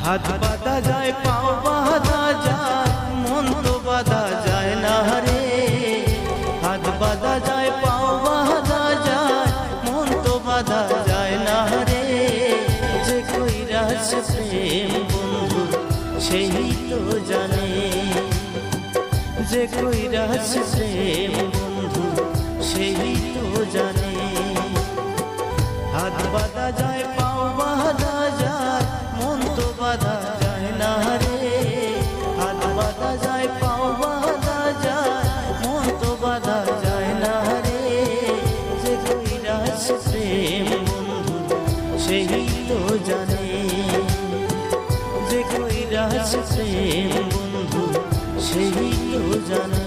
হাত বাঁধা যায়, পাও বাঁধা যায়, মন তো বাঁধা যায় না রে। হাত বাঁধা যায়, পাও বাঁধা যায়, মন তো বাঁধা যায় না রে। যে কইরাছে প্রেম বন্ধু সেই তো জানে, যে কইরাছে প্রেম বন্ধু সেই তো জানে। হাত বাঁধা যায়, পাও বাঁধা যায়, মন তো বাঁধা যায় না রে। হাত বাঁধা যায়, পাও বাঁধা যায়, মন তো বাঁধা যায় না রে। যে কইরাছে প্রেম বন্ধু সেই তো জানে, যে কইরাছে প্রেম বন্ধু সেই তো জানে।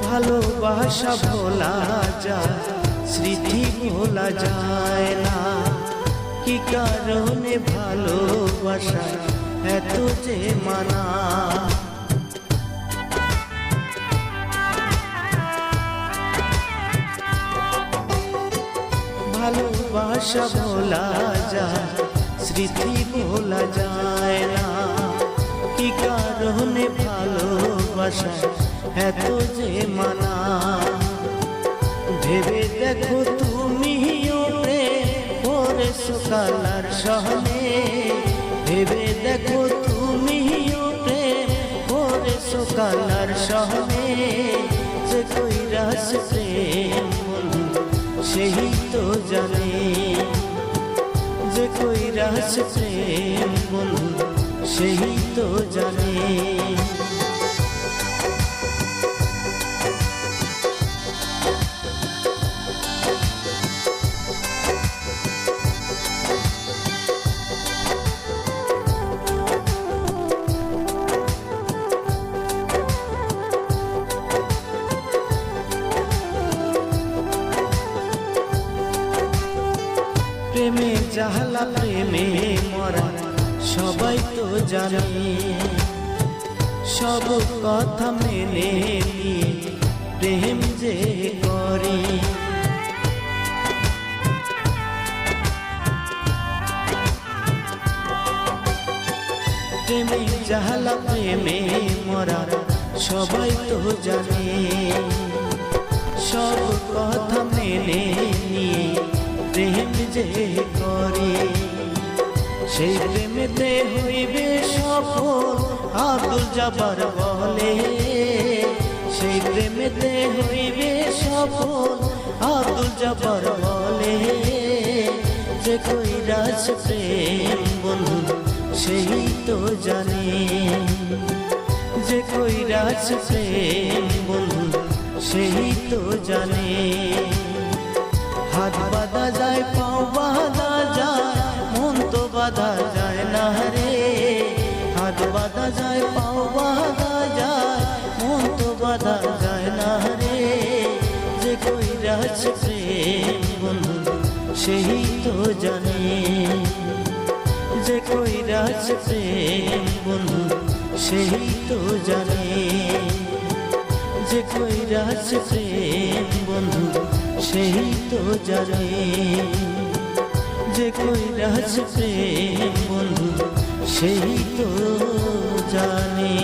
ভালোবাসা ভোলা যায়, স্মৃতি ভোলা যায় না। কি কারণে ভালোবাসা এত যে মানা। ভালোবাসা ভোলা যায়, স্মৃতি ভোলা যায় না। কি কারণে ভালোবাসা এত যে মানা। ভেবে দেখো তুমিও প্রেম করেছো কালার সহনে। ভেবে দেখো তুমিও প্রেম করেছো কালার সহনে। যে কইরাছে প্রেম বন্ধু সেই তো জানে, যে কইরাছে প্রেম বন্ধু সেই তো জানে। প্রেমে জাহালা প্রেমে মরা সবাই তো জানে। সব কথা মেনে নিয়ে প্রেম যে করে। প্রেমে জাহালা প্রেমে মরা সবাই তো জানে। সব কথা মেনে নিয়ে প্রেম যে করে। সেই প্রেমেতে হইবে সফল আব্দুল জব্বার বলে। সেই প্রেমেতে হইবে সফল আব্দুল জব্বার বলে। যে কইরাছে প্রেম বন্ধু সেই তো জানে, যে কইরাছে প্রেম বন্ধু সেই তো জানে। হাত বাঁধা যায়, পাও বাঁধা যায়, মন তো বাঁধা যায় না রে। হাত বাঁধা যায়, পাও বাঁধা যায়, মন তো বাঁধা যায় না রে। যে কইরাছে প্রেম বন্ধু সেই তো জানে, যে কইরাছে প্রেম বন্ধু সেই তো জানে। যে কইরাছে প্রেম বন্ধু সেই তো জানে, যে কইরাছে প্রেম বন্ধু সেই তো জানে।